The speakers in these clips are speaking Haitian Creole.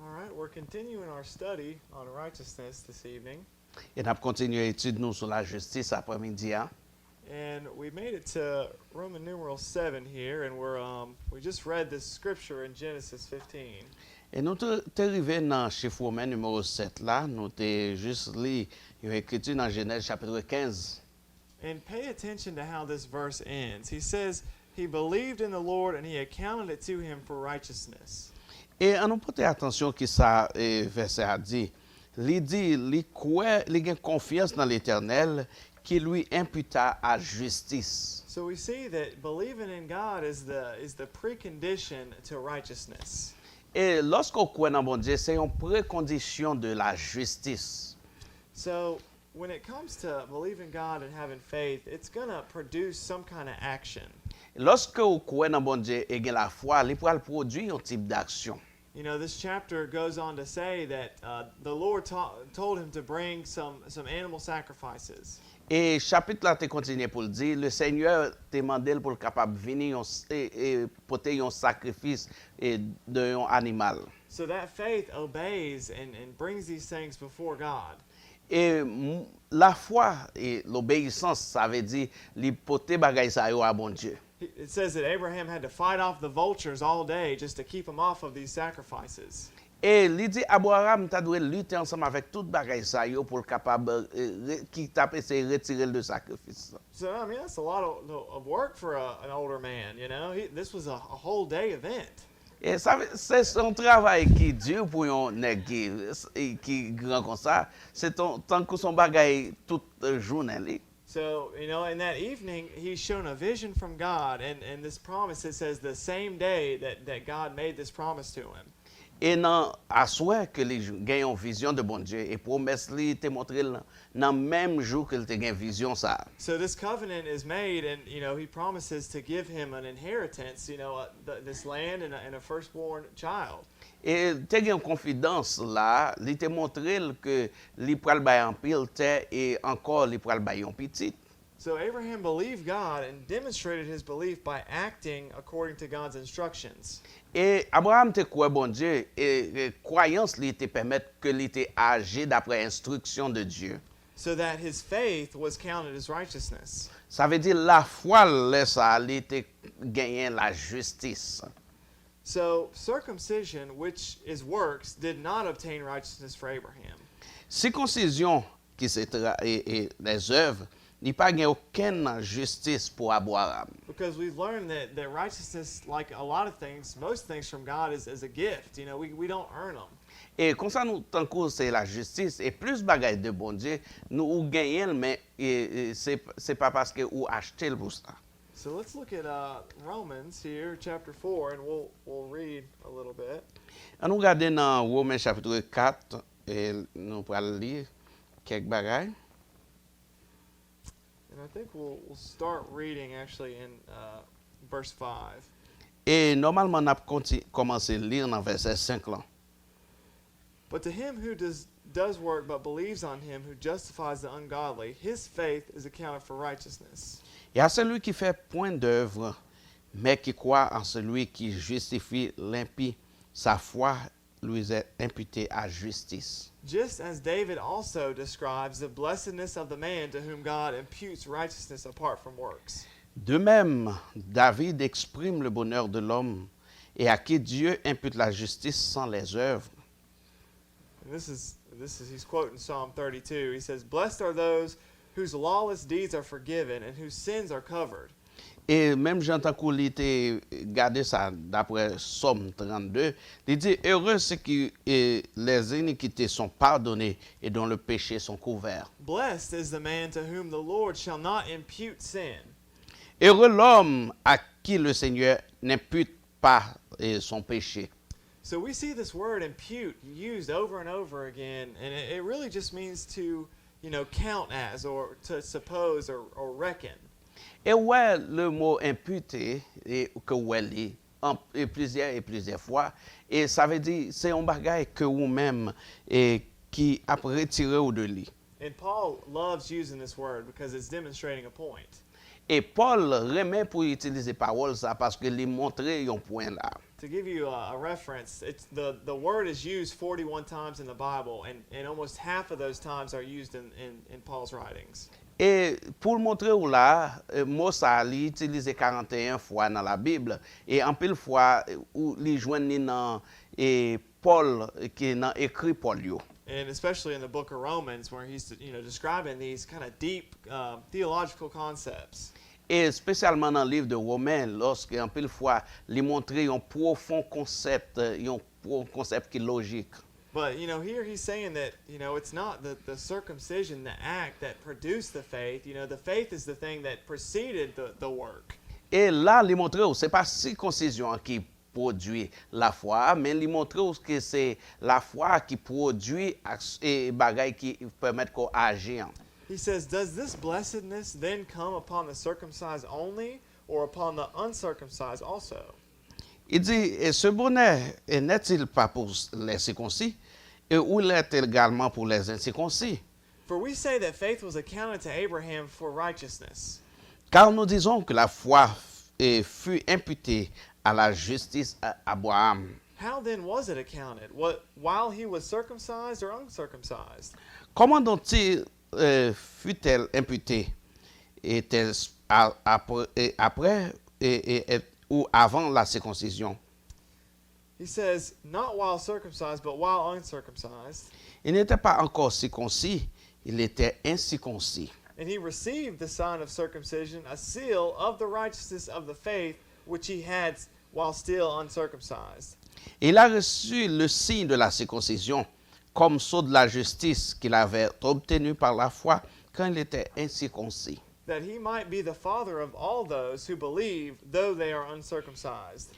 All right, we're continuing our study on righteousness this evening. Et nous continuons l'étude nous sur la justice après-midi. And we made it to Roman numeral 7 here, and we just read this scripture in Genesis 15. Et nous sommes arrivés dans le chiffre romain numéro 7 là, nous avons juste lu une écriture dans Genèse chapitre 15. And pay attention to how this verse ends. He says, he believed in the Lord and he accounted it to him for righteousness. Et on nous porter attention que ça verset a dit. Il dit, il a confiance dans l'Éternel qui lui imputa à justice. So we see that believing in God is the precondition to righteousness. Et lorsqu'on croit dans bon Dieu, c'est une précondition de la justice. So when it comes to believing God and having faith, it's going to produce some kind of action. Lorsque on croit dans bon Dieu et la foi, il pourra produire un type d'action. You know, this chapter goes on to say that the Lord told him to bring some animal sacrifices. Et chapitre là te continue pour le dire, le Seigneur te demandé pour capable venir et porter un sacrifice de un animal. So that faith obeys and brings these things before God. Et la foi et l'obéissance, ça veut dire li porter bagay sa yo à bon Dieu. It says that Abraham had to fight off the vultures all day just to keep him off of these sacrifices. Et il dit Abraham t'a dû lutter ensemble avec toute bagay sa yo pour capable qui t'a essayé retirer le sacrifice. So I mean that's a lot of work for an older man, you know. This was a whole day event. Et ça c'est son travail qui dur pour un nèg qui grand comme ça, c'est tant que son bagay toute journée. So, you know, in that evening, he's shown a vision from God, and this promise, it says the same day that God made this promise to him. Et non, à souhait que les gagnent une vision de bon Dieu et promesse li te montrer dans même jour qu'il te gagne vision ça. So this covenant is made, and you know he promises to give him an inheritance, you know, this land and a firstborn child. Et te gagne confidence là, li te montrer que li pral bay en pile terre et encore li pral bay un petit. So Abraham believed God and demonstrated his belief by acting according to God's instructions. Et Abraham te croit bon Dieu et croyance li te permettre que li te agir d'après instruction de Dieu. So that his faith was counted as righteousness. Ça veut dire la foi laisse ça li te gagner la justice. So circumcision, which is works, did not obtain righteousness for Abraham. Circoncision qui c'est les œuvres n'y pas gagne aucune justice pour Abraham. Because we've learned that righteousness, like a lot of things, most things from God is a gift. You know, we don't earn them. Et comme ça nous tant que c'est la justice et plus bagaille de bon Dieu, nous ou gagnons mais c'est pas parce que ou acheter pour ça. So let's look at Romans here, chapter 4, and we'll read a little bit. On nous regarder dans Romains chapitre 4 et nous allons lire quelques bagailles. And I think we'll start reading actually in verse 5. Et normalement on a commencé à lire dans verset 5 là. But to him who does work but believes on him who justifies the ungodly, his faith is accounted for righteousness. Et à celui qui fait point d'œuvre, mais qui croit en celui qui justifie l'impie, sa foi lui est imputée à justice. Just as David also describes the blessedness of the man to whom God imputes righteousness apart from works. De même, David exprime le bonheur de l'homme et à qui Dieu impute la justice sans les œuvres. And this is he's quoting Psalm 32. He says, "Blessed are those whose lawless deeds are forgiven and whose sins are covered." Et même j'entends qu'on était gardé ça d'après Somme 32, il dit heureux ceux qui les iniquités sont pardonnées et dont le péché sont couverts. Blessed is the man to whom the Lord shall not impute sin. Heureux l'homme à qui le Seigneur n'impute pas son péché. So we see this word impute used over and over again, and it really just means to, you know, count as or to suppose or reckon. Et ouais, le mot imputé, que ouais lit plusieurs fois, et ça veut dire c'est un bagage que vous-même qui a retiré ou de lui. And Paul loves using this word because it's demonstrating a point. Et Paul remet pour utiliser parole ça parce que lui montrer un point là. To give you a reference, it's the word is used 41 times in the Bible, and almost half of those times are used in Paul's writings. Et pour montrer où là, mot ça li utilisé 41 fois dans la Bible et en pile fois où li joindre dans et Paul qui dans écrit Paul yo. And especially in the book of Romans, where he's describing these kind of deep theological concepts. Et spécialement dans le livre de Romains, lorsque en pile fois li montrer un profond concept qui est logique. But here he's saying that it's not the circumcision, the act that produced the faith. The faith is the thing that preceded the work. Et là, li montrer c'est pas circoncision qui produit la foi, mais li montrer que c'est la foi qui produit et bagay qui permettent qu'on agisse. He says, does this blessedness then come upon the circumcised only, or upon the uncircumcised also? Il dit, et ce bonheur n'est-il pas pour les circoncis, et où l'est également pour les incirconcis? For we say that faith was accounted to Abraham for righteousness. Car nous disons que la foi fut imputée à la justice à Abraham. How then was it accounted? While he was circumcised or uncircumcised? Comment donc-il fut-elle imputée? Était-ce après ou avant la circoncision? He says, not while circumcised, but while uncircumcised. Il n'était pas encore circoncis, il était incirconcis. And he received the sign of circumcision, a seal of the righteousness of the faith which he had while still uncircumcised. Il a reçu le signe de la circoncision comme sceau de la justice qu'il avait obtenu par la foi quand il était incirconcis. That he might be the father of all those who believe, though they are uncircumcised.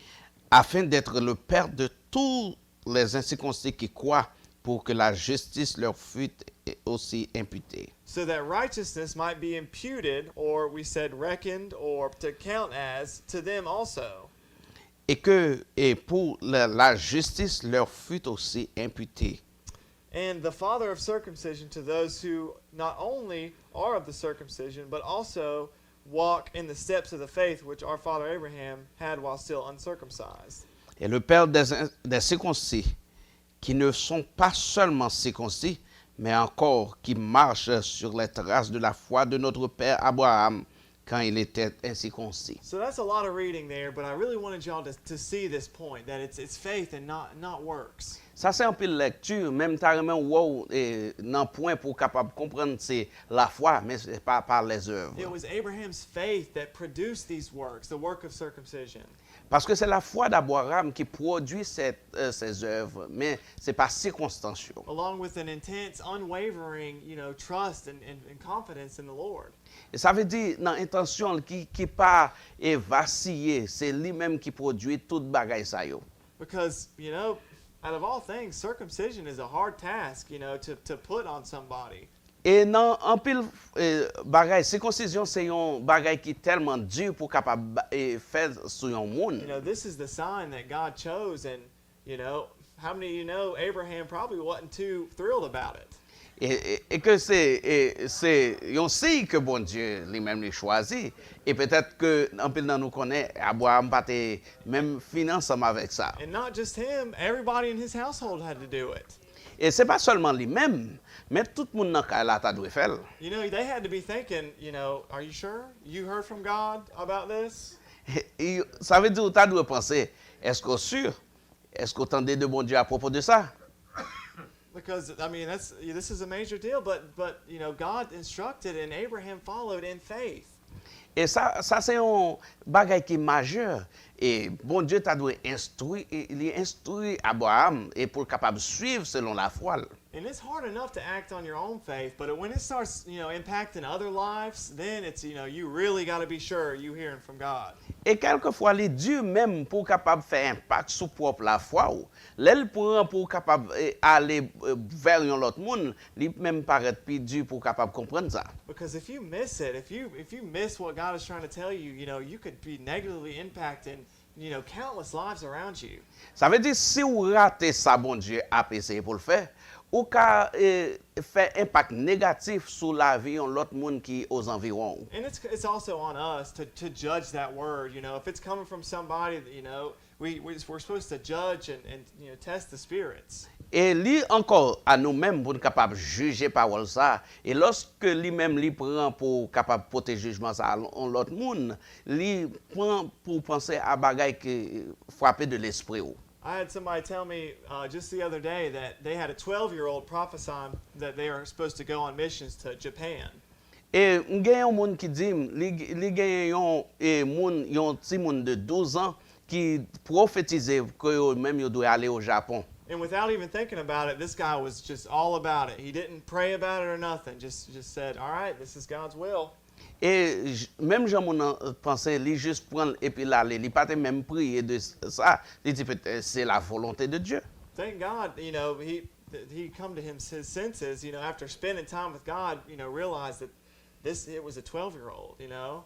Afin d'être le père de tous les incirconcis qui croient, pour que la justice leur fût aussi imputée. So that righteousness might be imputed, or we said reckoned, or to count as, to them also. Et pour la justice leur fût aussi imputée. And the father of circumcision to those who not only are of the circumcision, but also walk in the steps of the faith which our father Abraham had while still uncircumcised. Et le père des circoncis, qui ne sont pas seulement circoncis, mais encore qui marchent sur les traces de la foi de notre père Abraham quand il était incirconcis. So that's a lot of reading there, but I really wanted y'all to see this point, that it's faith and not works. Ça c'est un peu de lecture, même carrément wow, dans point pour capable comprendre c'est la foi, mais c'est pas par les œuvres. It was Abraham's faith that produced these works, the work of circumcision. Parce que c'est la foi d'Abraham qui produit ces œuvres, mais c'est pas circonstanciel. Along with an intense, unwavering, trust and confidence in the Lord. Et ça veut dire dans intention qui pas vaciller, c'est lui-même qui produit toute bagaille ça yo. Because, out of all things, circumcision is a hard task, to put on somebody. Et non, en pile bagaille, circoncision c'est un bagaille qui est tellement dur pour capable faire sur un monde. This is the sign that God chose, and how many of you know Abraham probably wasn't too thrilled about it. Et que c'est un signe que bon Dieu lui-même l'a choisi. Et peut-être que en pile dans nous connaît Abraham pas même finance avec ça. And not just him, everybody in his household had to do it. Et c'est pas seulement lui-même, mais tout le monde dans la ta doit faire. They had to be thinking, are you sure? You heard from God about this? Et ça veut dire tu dois penser, est-ce que sûr? Est-ce que t'entendez de bon Dieu à propos de ça? Because this is a major deal, but God instructed and Abraham followed in faith. Et ça c'est un bagage qui est majeur. Et bon Dieu t'a dû instruire Abraham et pour capable suivre selon la foi. And it's hard enough to act on your own faith, but when it starts, impacting other lives, then it's, you really got to be sure you hearing from God. Et quelquefois, les dieux même pour capable faire impact sur propre la foi ou l'aile pour capable aller vers un autre monde, lui même paraît plus dur pour capable comprendre ça. Because if you miss it, if you miss what God is trying to tell you, you could be negatively impacting, countless lives around you. Ça veut dire si vous ratez ça bon Dieu a essayé pour le faire, ou ka fait impact négatif sur la vie de l'autre monde qui aux environs. And it's also on us to judge that word. You know, if it's coming from somebody that, you know, we're supposed to judge and you know, test the spirits. Et lui encore à nous-mêmes pour nous capable juger parole ça et lorsque lui-même lui prend pour capable porter jugement ça en l'autre monde, lui prend pour penser à bagaille que frapper de l'esprit. I had somebody tell me just the other day that they had a 12-year-old prophesying that they are supposed to go on missions to Japan. Et m'gagne un monde qui dit li gagne yon petit monde de 12 ans qui prophétisait que même il doit aller au Japon. And without even thinking about it, this guy was just all about it. He didn't pray about it or nothing. Just said, "All right, this is God's will." Et même Jean mon pensait lui juste prendre et puis l'aller, il pas même prier de ça, il dit peut-être c'est la volonté de Dieu. Thank God, you know, he come to his senses, you know, after spending time with God, you know, realized that it was a 12-year-old, you know.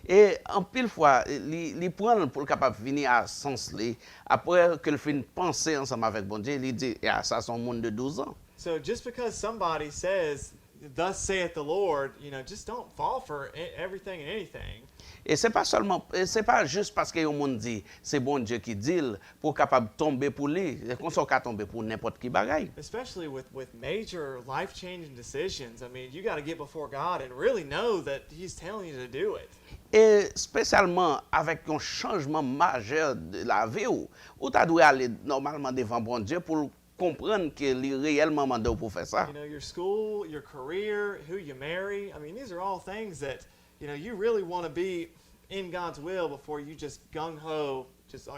Et en pile fois, il prend pour capable venir à sens li, après que le fin penser ensemble avec bon Dieu, il dit ah ça c'est un monde de 12 ans. So just because somebody says, "Thus saith the Lord," you know, just don't fall for everything and anything. Et c'est pas juste parce que un monde dit c'est bon Dieu qui dit pour capable tomber pour lui, qu'on soit capable tomber pour n'importe qui bagaille. Especially with major life-changing decisions. I mean, you got to get before God and really know that he's telling you to do it. Et spécialement avec un changement majeur de la vie où tu dois aller normalement devant bon Dieu pour comprendre qu'il est réellement mandé pour faire ça. You know, your school, your career, who you marry. I mean, these are all things that, you know, you really want to be in God's will before you just gung-ho,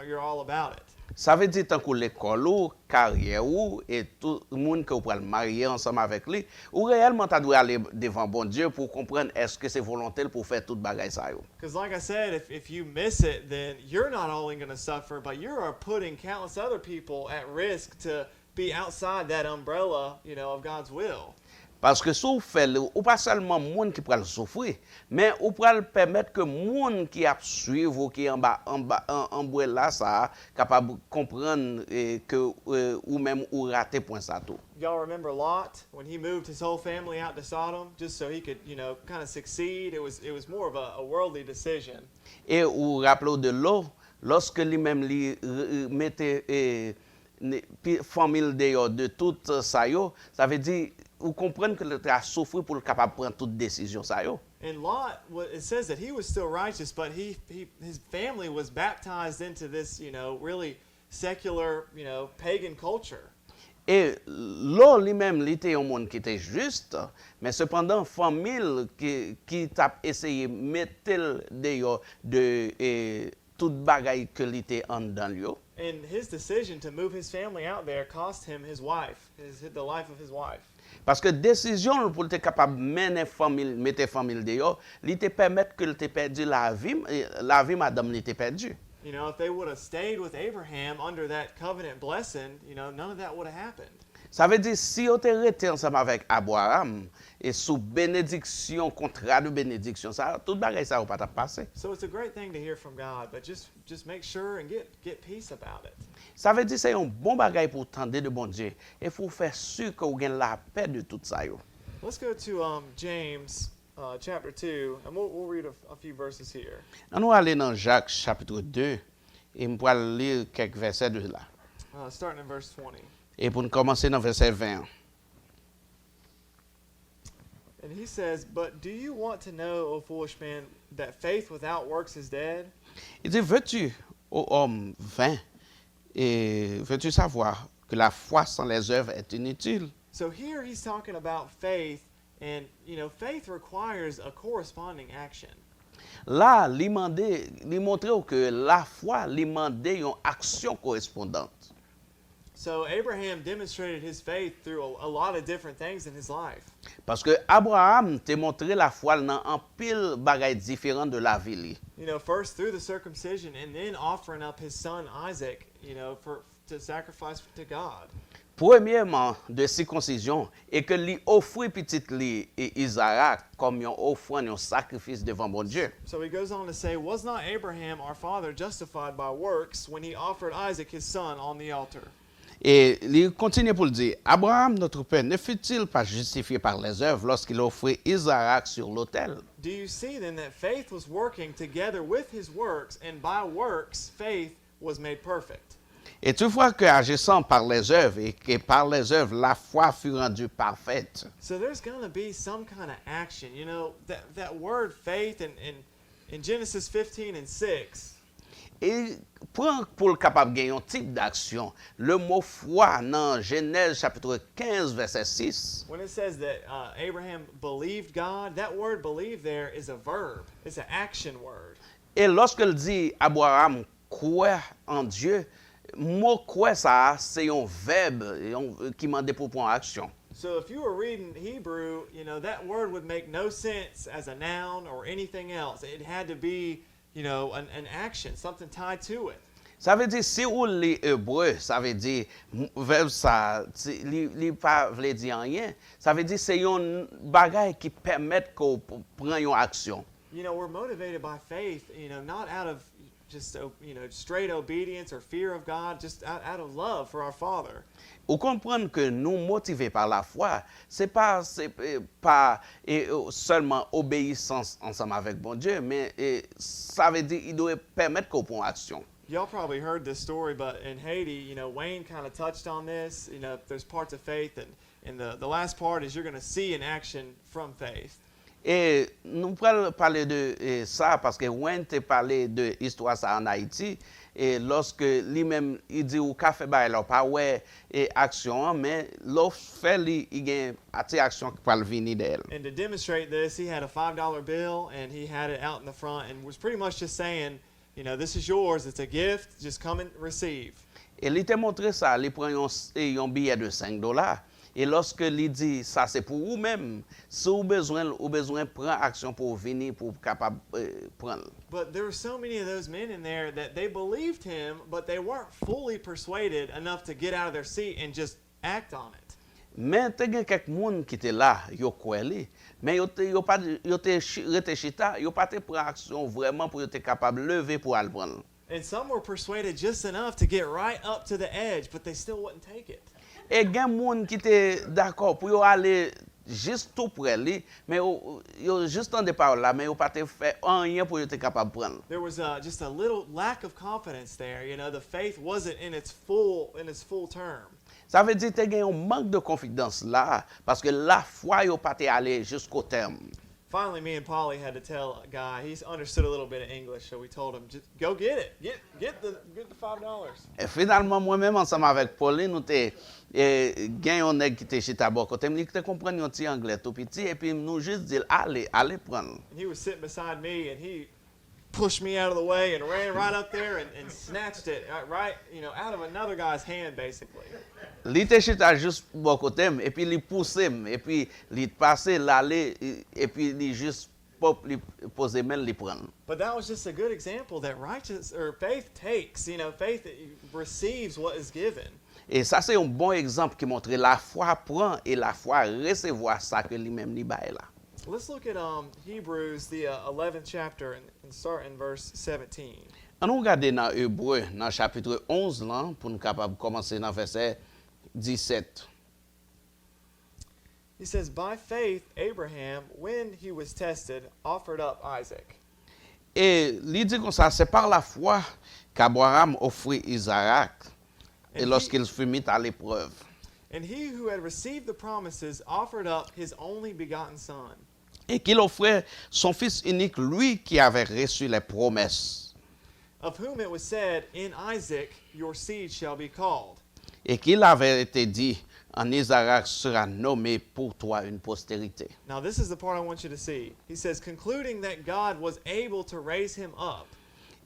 you're all about it. Ça veut dire tant que l'école ou carrière ou et tout le monde que vous pouvez marier ensemble avec lui, ou réellement tu dois aller devant bon Dieu pour comprendre est-ce que c'est volontaire pour faire toute bagaille ça yo. Because like I said, if you miss it, then you're not only going to suffer, but you are putting countless other people at risk to be outside that umbrella, you know, of God's will. Parce que si vous faites, ou pas seulement monde qui pourra souffrir, mais vous pourrez permettre que monde qui a suivre qui en bas là ça capable comprendre que ou même ou rater point ça tout. Y'all remember Lot when he moved his whole family out to Sodom just so he could, you know, kind of succeed? It was more of a worldly decision. Et vous rappelez de l'eau lorsque lui-même lui mettait famille dehors de tout ça yo, ça veut dire vous comprenez que le a souffert pour le capable prendre toute décision ça yo. And Lot, it says that he was still righteous, but his family was baptized into this, you know, really secular, you know, pagan culture. Et là lui-même il était un monde qui était juste, mais cependant famille qui t'a essayé mettre dehors de toute bagaille que il était en dedans lui. And his decision to move his family out there cost him his wife, the life of his wife. Parce que décision pour être capable de mener famille, mettre famille dehors, il te permettre que tu perdu la vie madame il te perdu. You know, if they would have stayed with Abraham under that covenant blessing, you know, none of that would have happened. Ça veut dire si on était resté ensemble avec Abraham et sous bénédiction, contrat de bénédiction, ça tout bagage ça va pas passer. So it's a great thing to hear from God, but just make sure and get peace about it. Ça veut dire c'est un bon bagage pour tendre de bon Dieu et faut faire sûr que vous gagnez la paix de tout ça yo. Let's go to James chapter 2, and we'll read a few verses here. On va aller dans Jacques chapitre 2 et on va lire quelques versets de là. Starting in verse 20. Et pour nous commencer dans verset 20. And he says, "But do you want to know, O foolish man, that faith without works is dead?" Il dit, veux-tu, ô homme vain, et veux-tu savoir que la foi sans les œuvres est inutile? So here he's talking about faith, and you know, faith requires a corresponding action. Là, il montre que la foi lui demande une action correspondante. So Abraham demonstrated his faith through a lot of different things in his life. Parce que Abraham t'a montré la foi dans un pile bagaille différent de la vie. You know, first through the circumcision and then offering up his son Isaac, you know, to sacrifice to God. Premièrement, de circoncision, et que lui offrit petit lui et Isaac comme un offrande, un sacrifice devant mon Dieu. So he goes on to say, "Was not Abraham our father justified by works when he offered Isaac his son on the altar?" Et il continue pour le dire, Abraham, notre père, ne fut-il pas justifié par les œuvres lorsqu'il offrit Isaac sur l'autel? Do you see then that faith was working together with his works, and by works, faith was made perfect? Et tu vois que agissant par les œuvres et que par les œuvres, la foi fut rendue parfaite. So there's going to be some kind of action. You know, that word faith in Genesis 15 and 6, Et pour le capable de gagner un type d'action, le mot foi dans Genèse chapitre 15, verset 6, when it says that Abraham believed God, that word believe there is a verb. It's an action word. et lorsqu'il dit Abraham croit en Dieu, mot croit ça, c'est un verbe qui m'a pour prendre action. So if you were reading Hebrew, you know, that word would make no sense as a noun or anything else. It had to be, you know, an action, something tied to it. Ça veut dire, si vous lisez hébreu, ça veut dire, verbe ça, il pas veut dire rien. Ça veut dire, c'est un bagage qui permet qu'on prenne une action. You know, we're motivated by faith, you know, not out of just, you know, straight obedience or fear of God, just out of love for our Father. Vous comprenez que nous motivés par la foi, c'est pas seulement obéissance ensemble avec bon Dieu, mais ça veut dire, il doit permettre qu'on prenne action. Y'all probably heard this story, but in Haiti, you know, Wayne kind of touched on this. You know, there's parts of faith, and the last part is you're going to see an action from faith. Et nous pourrons parler de ça parce que Wayne t'a parlé de l'histoire ça en Haïti. Et lorsque lui-même, il dit ou café ba il pas ouais action, mais l'offre fait il gagne action qui va venir d'elle. And to demonstrate this, he had a $5 bill, and he had it out in the front, and was pretty much just saying, you know, this is yours, it's a gift, just come and receive. Et il t'a montré ça, il prend un billet de $5. Et lorsque il dit ça c'est pour vous-même, si vous besoin prendre action pour venir pour capable prendre. But there were so many of those men in there that they believed him, but they weren't fully persuaded enough to get out of their seat and just act on it. Mais il y a quelques gens qui étaient là, ils croient, mais ils étaient chita, ils n'ont pas pris action vraiment pour être capable de lever pour aller prendre. And some were persuaded just enough to get right up to the edge, but they still wouldn't take it. Et il y a des gens qui étaient d'accord pour aller juste tout près, mais ils juste en départ là, mais ils n'ont pas fait rien pour être capable de prendre. There was just a little lack of confidence there. You know, the faith wasn't in its full term. Ça veut dire qu'il y a un manque de confiance là, parce que la foi n'a pas allé jusqu'au terme. Finally, me and Polly had to tell a guy. He's understood a little bit of English, so we told him, just go get it. Get the $5. Et finalement, moi-même, ensemble avec Pauline, nous avons gagné un nègre qui était chez Tabor. Côté, nous comprenons un petit anglais tout petit, et puis nous juste dit, allez prendre. And he was sitting beside me, and he pushed me out of the way and ran right up there and snatched it right, you know, out of another guy's hand, basically. Il était juste bon côté, et puis il poussait, et puis il passait, l'aller, et puis il juste pop, il posait même, il prend. But that was just a good example that faith takes, you know, faith receives what is given. Et ça, c'est un bon exemple qui montre la foi prend et la foi recevoir ça que lui-même lui baille là. Let's look at Hebrews, the 11th chapter, and start in verse 17. On nous regarde dans Hébreu, dans chapitre 11, là, pour nous capables de commencer dans verset 17. He says, by faith, Abraham, when he was tested, offered up Isaac. Et il dit comme ça, c'est par la foi qu'Abraham offrit Isaac, et lorsqu'il fut mis à l'épreuve. And he who had received the promises offered up his only begotten son. Et qu'il offrait son fils unique, lui qui avait reçu les promesses. Of whom it was said, in Isaac your seed shall be called. Et qu'il avait été dit, en Isaac sera nommé pour toi une postérité. Now this is the part I want you to see. He says, concluding that God was able to raise him up.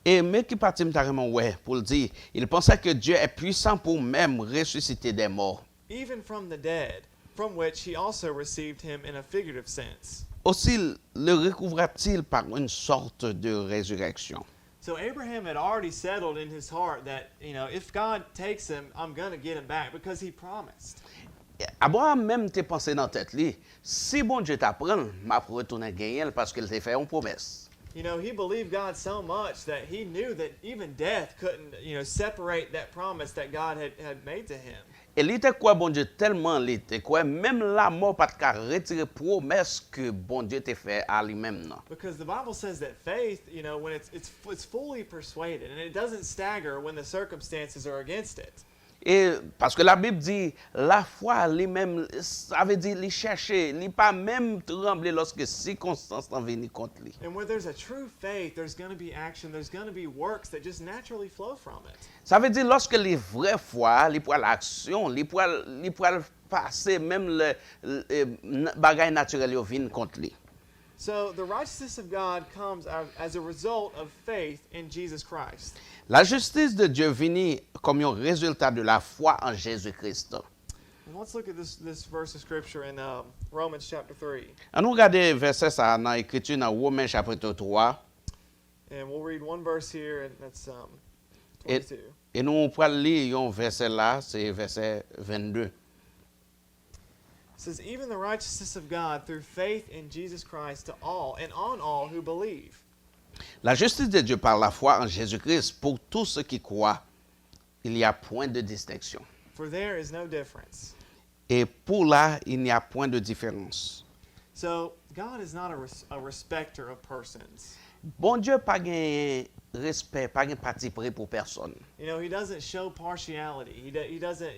Et mais qui partit carrément ouais pour le dire, il pensait que Dieu est puissant pour même ressusciter des morts. Even from the dead, from which he also received him in a figurative sense. Aussi le recouvra-t-il par une sorte de résurrection. So Abraham had already settled in his heart that, you know, if God takes him, I'm going to get him back because he promised. Abraham même t'es pensé dans tête li, si bon Dieu t'apprend, m'a retourner gagner parce qu'il t'a fait une promesse. You know, he believed God so much that he knew that even death couldn't, separate that promise that God had made to him. Et il était quoi bon Dieu tellement il était quoi même la mort pas de retirer promesse que bon Dieu t'a fait à lui-même non. Because the Bible says that faith, when it's fully persuaded and it doesn't stagger when the circumstances are against it. Et parce que la Bible dit la foi lui-même ça veut dire il chercher, il pas même trembler lorsque circonstances sont venues contre lui. And where there's a true faith, there's going to be action, there's going to be works that just naturally flow from it. Ça veut dire lorsque les vraies foi, les pour l'action, les pour passer même le bagage naturel yo viennent contre lui. So the righteousness of God comes as a result of faith in Jesus Christ. La justice de Dieu vient comme un résultat de la foi en Jésus-Christ. And let's look at this verse of scripture in Romans chapter 3. On nous regarde verset ça dans l'écriture dans Romains chapitre 3 And we'll read one verse here, and that's 22. et nous prenons lire un verset là, c'est verset 22. It says, even the righteousness of God through faith in Jesus Christ to all and on all who believe. La justice de Dieu par la foi en Jésus-Christ pour tous ceux qui croient, il n'y a point de distinction. For there is no difference. Et pour là, il n'y a point de différence. So God is not a respecter of persons. Bon Dieu pas gain respect, pas gain parti pris pour personne. You know, he doesn't show partiality. He doesn't,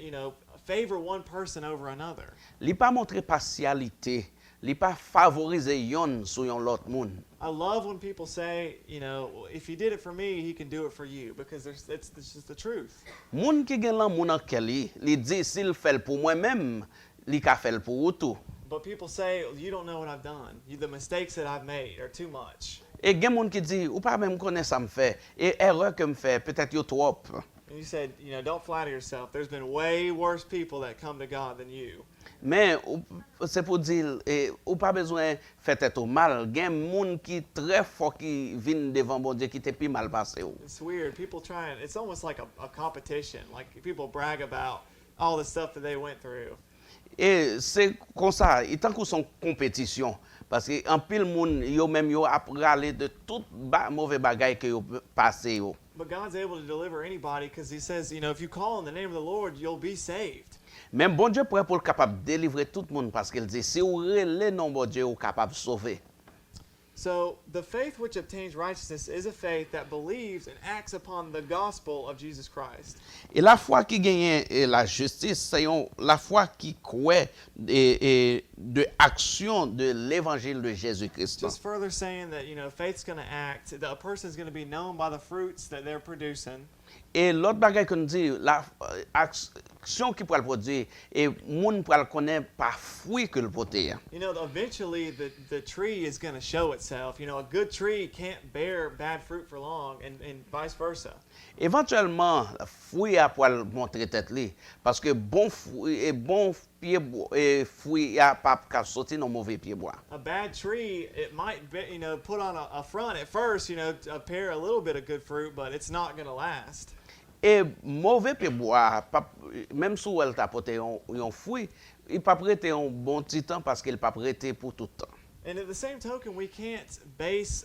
favor one person over another. Il pas montrer partialité, il pas favoriser yon sur yon l'autre monde. I love when people say, if he did it for me, he can do it for you, because it's just the truth. Moun qui gen lan moun an keli, li dit s'il fait pour moi-même, li ka fait pour ou tout. But people say, you don't know what I've done. The mistakes that I've made are too much. Et gen moun qui dit ou pas même connaît ça me fait et erreur que me fait peut-être yo trop. And you said, don't flatter yourself. There's been way worse people that come to God than you. Mais c'est pour dire ou pas besoin faire tête au mal, gen moun qui très fort qui viennent devant bon Dieu qui te pi mal passé ou. It's weird. People trying. It's almost like a competition. Like people brag about all the stuff that they went through. Et c'est comme ça, il tant que son compétition parce que en pile moun yo même yo a râler de tout mauvais bagay que yo passé yo. But God's able to deliver anybody because he says, if you call on the name of the Lord, you'll be saved. Même bon Dieu prêt pour capable délivrer tout le monde parce qu'il dit si vous relez non bon Dieu ou capable sauver. So the faith which obtains righteousness is a faith that believes and acts upon the gospel of Jesus Christ. Et la foi qui gagne la justice, c'est la foi qui croit de action de l'évangile de Jésus-Christ. Just further saying that, faith's going to act, that a person's going to be known by the fruits that they're producing. Et l'autre bagage qu'on dit, la action qui pourra le produire, et moun pourra le connaître par fruit que le porter. Eventually the tree is going to show itself. A good tree can't bear bad fruit for long, and vice versa. Éventuellement, fruit a pour montrer tête li, parce que bon fruit et bon pied et fruit a pas qu'à sortir dans mauvais pied bois. A bad tree, it might be, put on a front at first, appear a little bit of good fruit, but it's not going to last. Et mauvais pied bois, même si elle t'a porté un fruit, il pas prêté un bon petit temps parce qu'il pas prêté pour tout le temps. And at the same token, we can't base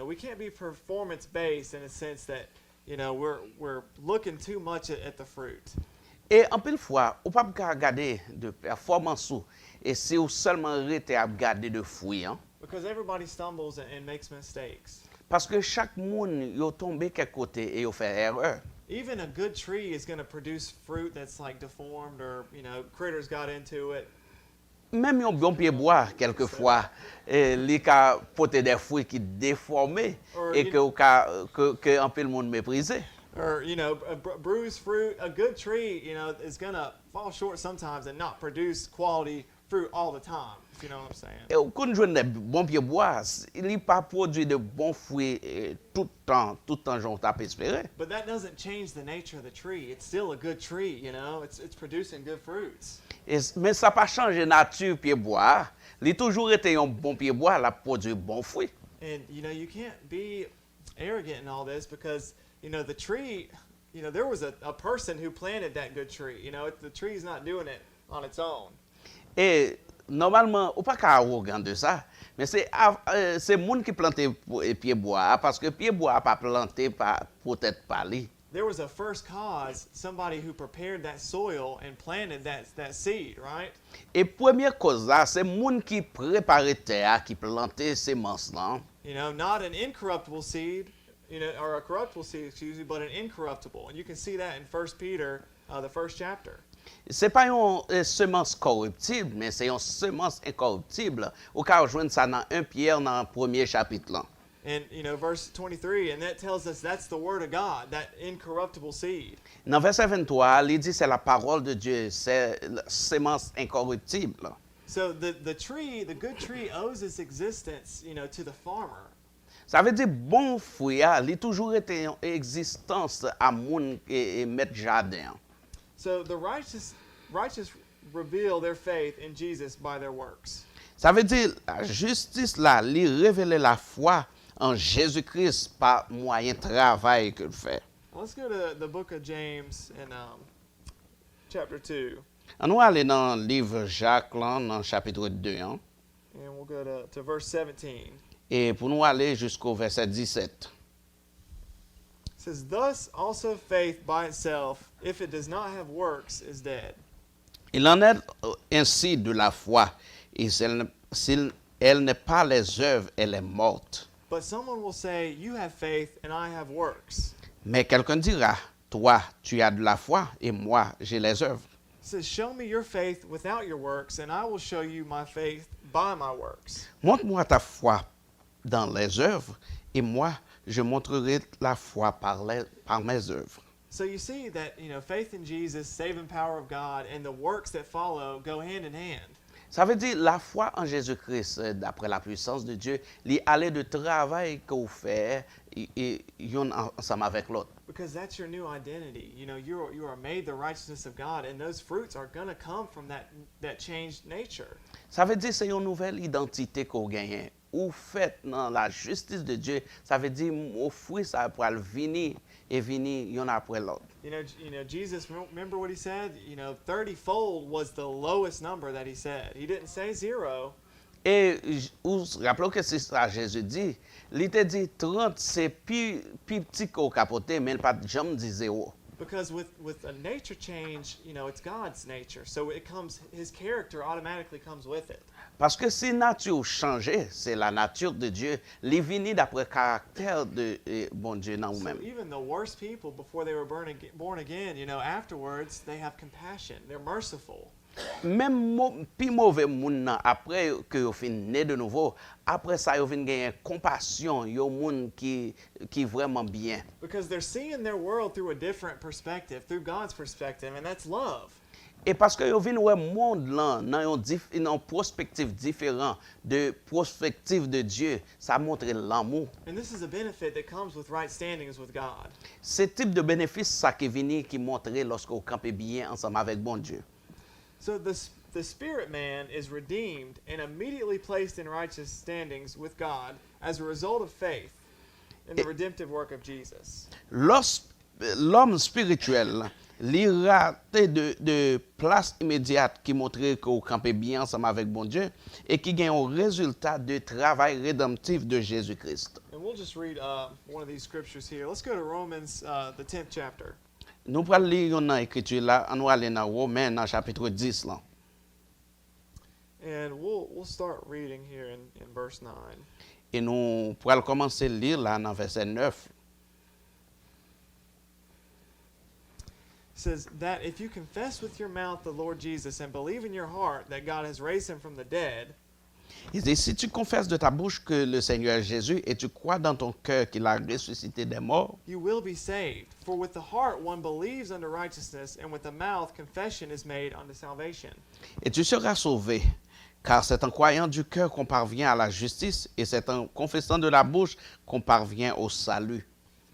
we can't be performance based in a sense that, we're looking too much at the fruit. Et en pile fois, ou pas regarder de performance et si ou seulement rete à regarder de fruits. Because everybody stumbles and makes mistakes. Parce que chaque monde yo tombé quelque côté et yo fait erreur. Even a good tree is going to produce fruit that's like deformed, or critters got into it. Même un bon pied bois quelquefois li ka porter des fruits qui déformés et que en pile monde méprisé. Or a bruised fruit. A good tree is going to fall short sometimes and not produce quality fruit all the time, if you know what I'm saying. Et quand on joue des bons pieds bois, il n'y pas produit de bons fruits tout le temps j'en tape espérer. But that doesn't change the nature of the tree. It's still a good tree, It's producing good fruits. Mais ça pas changer nature pied bois. Il toujours été un bon pied bois, la produit bon fruit. And you can't be arrogant in all this because the tree, there was a person who planted that good tree. The tree's not doing it on its own. Et normalement, ou pas qu'à arrogant de ça, mais c'est moun qui planté pied bois, parce que pied bois pas planté peut-être pas lui. There was a first cause, somebody who prepared that soil and planted that seed, right? Et première cause là, c'est moun qui préparait terre, qui plantait semences là. You know, not an incorruptible seed, you know, or a corruptible seed, excuse me, but an incorruptible. And you can see that in 1 Peter, the first chapter. C'est pas une semence corruptible, mais c'est une semence incorruptible. Ou ka rejoindre ça dans 1 Pierre dans le premier chapitre là. And, you know, verse 23, and that tells us that's the word of God, that incorruptible seed. Dans verset 23, il dit c'est la parole de Dieu, c'est la semence incorruptible. So the tree, the good tree owes its existence, you know, to the farmer. Ça veut dire bon fruit, il a toujours été en existence à moun et maître jardin. So the righteous reveal their faith in Jesus by their works. Ça veut dire la justice là, lui révéler la foi en Jésus-Christ par moyen travail qu'il fait. Let's go to the book of James in chapter 2. On va aller dans le livre Jacques là, dans le chapitre 2. Hein, And we'll go to verse 17. et pour nous aller jusqu'au verset 17. It says, "Thus also faith by itself, if it does not have works, is dead." Il en est ainsi de la foi, et si elle n'est pas les œuvres, elle est morte. But someone will say, "You have faith and I have works." Mais quelqu'un dira, toi, tu as de la foi, et moi, j'ai les œuvres. It says, "Show me your faith without your works, and I will show you my faith by my works." Montre-moi ta foi dans les œuvres, et moi, je montrerai la foi par mes œuvres. So you see that, you know, faith in Jesus, saving power of God, and the works that follow go hand in hand. Ça veut dire la foi en Jésus-Christ, d'après la puissance de Dieu, il aller de travail qu'on fait, et yon ensemble avec l'autre. Because that's your new identity. You know, you are made the righteousness of God, and those fruits are going to come from that changed nature. Ça veut dire c'est une nouvelle identité qu'on gagne. Ou fait dans la justice de Dieu, ça veut dire au fruit ça pour venir et venir yon après l'autre. You know, Jesus, remember what he said? You know, 30-fold was the lowest number that he said. He didn't say 0. Et rappelons que c'est ça Jésus dit. Il te dit 30 c'est plus petit qu'au capoté, mais il pas jamais dit 0. Because with a nature change, you know, it's God's nature. So it comes, his character automatically comes with it. Parce que si nature change, c'est la nature de Dieu, il vient d'après caractère de bon Dieu dans So nous-mêmes. even the worst people, before they were born again, you know, afterwards, they have compassion. They're merciful. Même plus mauvais moun nan, après que yo fin né de nouveau, après ça yo vinn gagner compassion, yo moun qui vraiment bien. Because they're seeing their world through a different perspective, through God's perspective, and that's love. Et parce que yo vinn ouais monde là dans une perspective différent de perspective de Dieu, ça montre l'amour. And this is a benefit that comes with right standings with God. Ce type de bénéfice ça qui vient qui montre lorsqu'on campe bien ensemble avec bon Dieu. So the spirit man is redeemed and immediately placed in righteous standings with God as a result of faith in the redemptive work of Jesus. L'homme spirituel, il raté de place immédiate qui montrait qu'on campait bien ensemble avec bon Dieu et qui gagne un résultat de travail rédemptif de Jésus-Christ. And we'll just read one of these scriptures here. Let's go to Romans, the 10th chapter. Nous allons lire une écriture là, on va aller dans Romains, dans chapitre 10 là. And we'll start reading here in verse 9. Et nous pourrons commencer à lire là dans verset 9. It says that if you confess with your mouth the Lord Jesus and believe in your heart that God has raised him from the dead, Il dit, si tu confesses de ta bouche que le Seigneur est Jésus et tu crois dans ton cœur qu'il a ressuscité des morts, you will be saved. For with the heart one believes unto righteousness, and with the mouth confession is made unto salvation. et tu seras sauvé. Car c'est en croyant du cœur qu'on parvient à la justice et c'est en confessant de la bouche qu'on parvient au salut.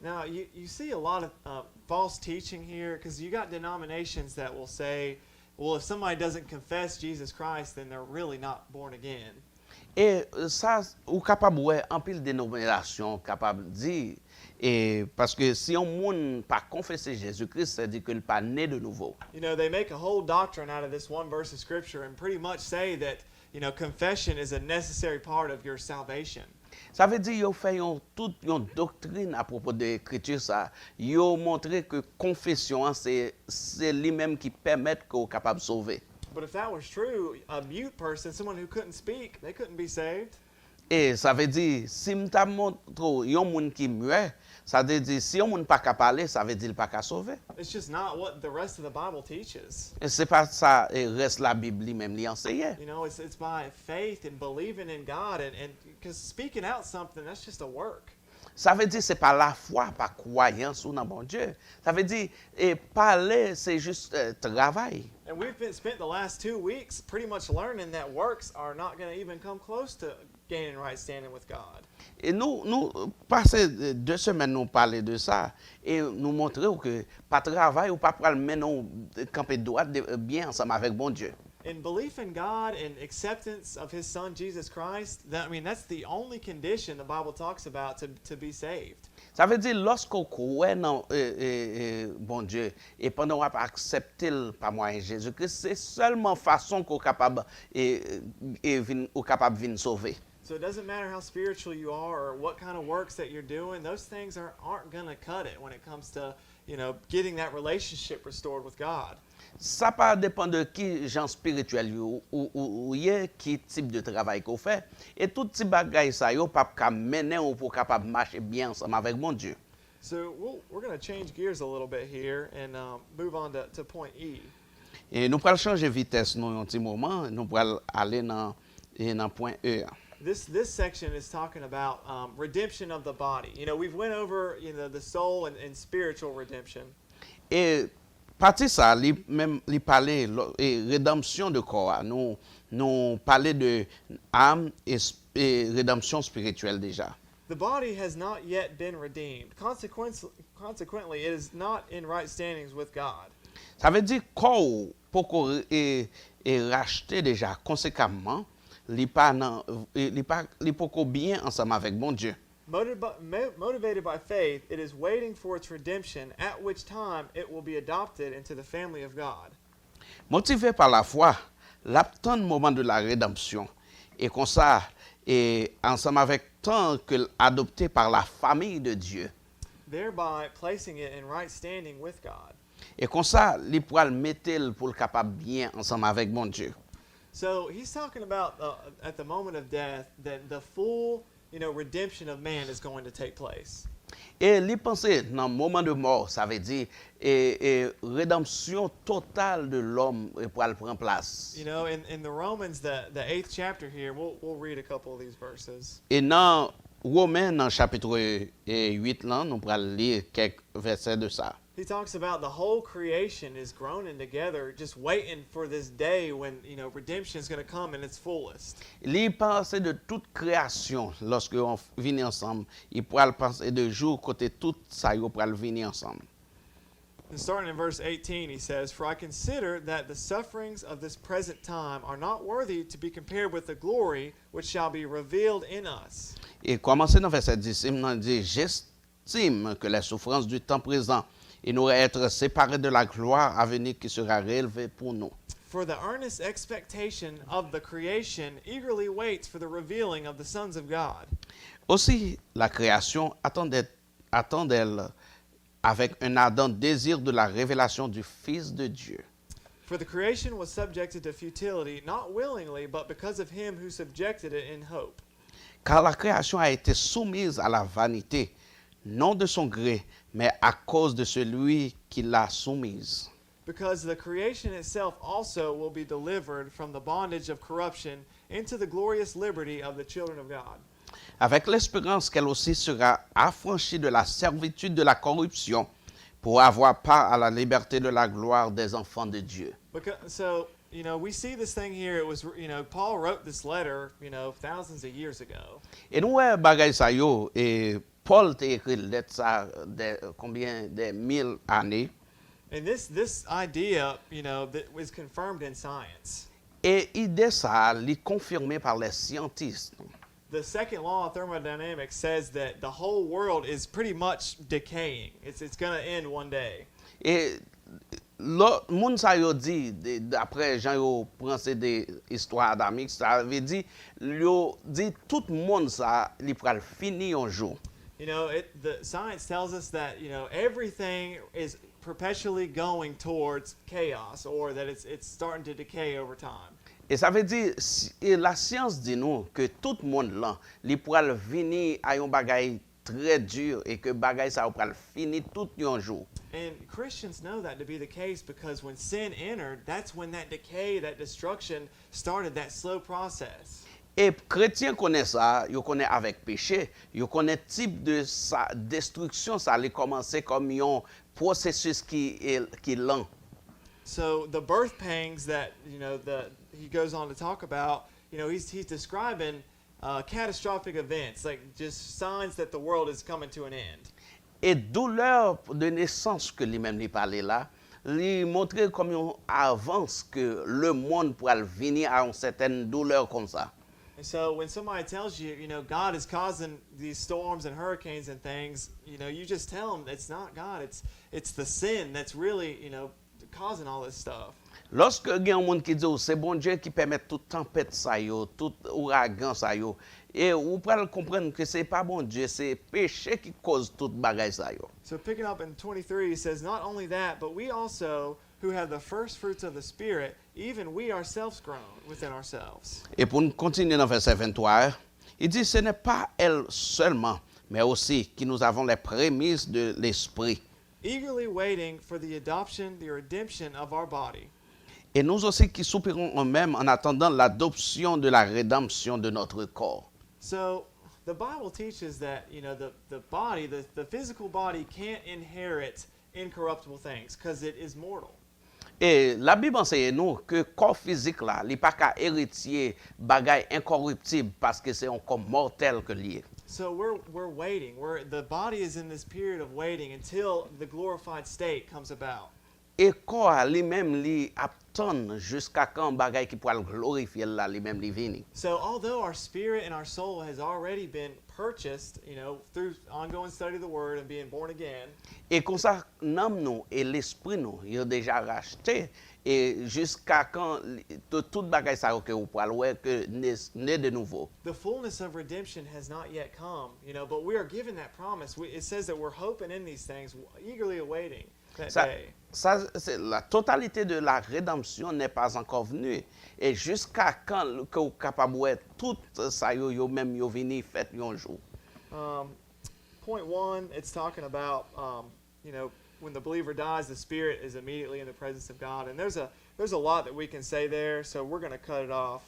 Now, you see a lot of false teaching here, because you got denominations that will say, well, if somebody doesn't confess Jesus Christ, then they're really not born again. Et ça, ou capable ouais, en pile dénomination, capable dire, et parce que si on monde pas confesser Jésus-Christ, ça dit qu'il pas né de nouveau. You know, they make a whole doctrine out of this one verse of Scripture and pretty much say that confession is a necessary part of your salvation. Ça veut dire yo fait toute une doctrine à propos de l'écriture ça. Yo montré que confession hein, c'est lui-même qui permet qu'on capable de sauver. But if that was true, a mute person, someone who couldn't speak, they couldn't be saved. Et ça veut dire si m'ta montre yon moun qui muet, ça veut dire si yon moun pas capable parler, ça veut dire pas capable sauver. It's just not what the rest of the Bible teaches. Et c'est pas ça reste la Bible lui-même lui enseigner. It's by faith and believing in God, and because speaking out something, that's just a work. Ça veut dire c'est pas la foi, pas croyance ou dans bon Dieu. Ça veut dire parler c'est juste travail. And we've spent the last 2 weeks pretty much learning that works are not going to even come close to gaining right standing with God. Et nous passé 2 semaines nous parler de ça et nous montrer que pas travail ou pas pour mener camper droit bien ensemble avec bon Dieu. In belief in God and acceptance of His Son Jesus Christ, that's the only condition the Bible talks about to be saved. Ça veut dire lorsqu'on croit dans bon Dieu et pendant qu'on accepter par moyen Jésus-Christ, c'est seulement façon qu'on capable ou capable venir sauver. So it doesn't matter how spiritual you are or what kind of works that you're doing, those things aren't going to cut it when it comes to, getting that relationship restored with God. Ça pas dépend de qui gens spirituel ou qui type de travail qu'on fait et tout type bagaille ça yo pas mener ou pour capable marcher bien ensemble avec mon Dieu. So we're going to change gears a little bit here and move on to point E. Et nous allons changer vitesse nous un petit moment, nous allons aller dans point E. This section is talking about redemption of the body. We've went over the soul and spiritual redemption. Et partie ça, li parler rédemption de corps. Nous parler de âme et rédemption spirituelle déjà. The body has not yet been redeemed. Consequently, it is not in right standings with God. Ça veut dire corps pour est racheté déjà conséquemment, li pas bien ensemble avec bon Dieu. Motivated by faith, it is waiting for its redemption, at which time it will be adopted into the family of God. Motivé par la foi, l'attend moment de la rédemption et comme ça et ensemble avec tant que adopté par la famille de Dieu. Thereby placing it in right standing with God. Et comme ça, li pourra le mettre pour le capable bien ensemble avec mon Dieu. So he's talking about at the moment of death that the full redemption of man is going to take place. Et li penser dans le moment de mort, ça veut dire rédemption totale de l'homme pour le prendre place. In the Romans, the 8th chapter here, we'll read a couple of these verses. Et dans Romains, dans chapitre 8, là, nous allons lire quelques versets de ça. He talks about the whole creation is groaning together, just waiting for this day when redemption is going to come in its fullest. Il pense de toute création lorsque on vient ensemble. Il pourra penser de jour côté tout ça, il pourra venir ensemble. And starting in verse 18, he says, "For I consider that the sufferings of this present time are not worthy to be compared with the glory which shall be revealed in us." Et commencer dans verset 10, il dit, j'estime que les souffrances du temps présent et nous être séparés de la gloire à venir qui sera relevée pour nous. For the earnest expectation of the creation eagerly waits for the revealing of the sons of God. Aussi, la création attendait avec un ardent désir de la révélation du Fils de Dieu. For the creation was subjected to futility, not willingly, but because of him who subjected it in hope. Car la création a été soumise à la vanité, non de son gré, mais à cause de celui qui l'a soumise. Because the creation itself also will be delivered from the bondage of corruption into the glorious liberty of the children of God. Avec l'espérance qu'elle aussi sera affranchie de la servitude de la corruption pour avoir part à la liberté de la gloire des enfants de Dieu. So, we see this thing here. It was, Paul wrote this letter, thousands of years ago. Et nous, bagay sa yo, et Paul t'a écrit lettre ça combien de 1000 années. And this idea, that was confirmed in science. Et idée ça, li confirmé par les scientifiques. The second law of thermodynamics says that the whole world is pretty much decaying. It's going to end one day. Et l'autre monde ça yo dit d'après Jean yo prend c'est des histoires adamiques, ça veut dire yo dit tout monde ça il pral fini un jour. You know, the science tells us that, everything is perpetually going towards chaos, or that it's starting to decay over time. Et ça veut dire et la science dit nous que tout monde là il pral venir à un bagay très dur et que bagay ça pral fini tout un jour. And Christians know that to be the case because when sin entered, that's when that decay, that destruction started, that slow process. Et chrétien connaît ça, il connaît avec péché, il connaît type de sa destruction, ça allait commencer comme un processus qui est lent. So the birth pangs that he goes on to talk about, he's describing catastrophic events, like just signs that the world is coming to an end. Et douleur de naissance que lui-même lui parlait là, lui montrait comme une avance que le monde pourrait venir à une certaine douleur comme ça. And so when somebody tells you, God is causing these storms and hurricanes and things, you just tell them it's not God, it's the sin that's really, causing all this stuff. Lorsque il y a un monde qui dit c'est bon Dieu qui permet toute tempête ça yo, tout ouragan ça yo, et vous pouvez comprendre que c'est pas bon Dieu, c'est péché qui cause toute bagaille ça yo. So picking up in 23, he says, not only that, but we also, who have the first fruits of the Spirit, even we ourselves groan within ourselves. Et pour nous continuer dans verset 23, il dit ce n'est pas elle seulement, mais aussi que nous avons les prémices de l'esprit. Eagerly waiting for the adoption, the redemption of our body. Et nous aussi qui soupirons en même en attendant l'adoption de la rédemption de notre corps. So the Bible teaches that, the body, the physical body can't inherit incorruptible things because it is mortal. Et la Bible enseigne nous que corps physique là, il pas qu'à héritier bagaille incorruptible parce que c'est un corps mortel que lié. So we're waiting. The body is in this period of waiting until the glorified state comes about. Et corps lui-même lui attend jusqu'à quand bagaille qui pourra le glorifier là lui-même lui vini. So although our spirit and our soul has already been purchased, through ongoing study of the word and being born again. Et comme ça l'âme nous et l'esprit nous, ils ont déjà racheté et jusqu'à quand toute bagaille ça que vous pourrez voir que né de nouveau. The fullness of redemption has not yet come, but we are given that promise. It says that we're hoping in these things, eagerly awaiting that day. Ça, la totalité de la rédemption n'est pas encore venue. Et jusqu'à quand que vous capable de tout ça yo même yo vini fait un jour. Point 1, it's talking about, when the believer dies, the spirit is immediately in the presence of God. And there's a lot that we can say there, so we're going to cut it off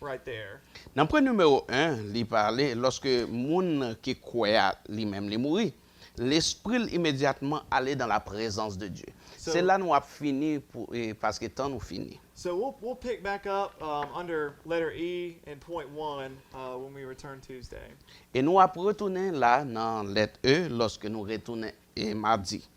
right there. Dans le point numéro 1, il parlait lorsque moun qui croit lui-même li mourir, l'esprit immédiatement allait dans la présence de Dieu. C'est là nous a fini parce que temps nous fini. So we'll pick back up under letter E in point 1 when we return Tuesday. Et nous a retourner là dans lettre E lorsque nous retournons mardi.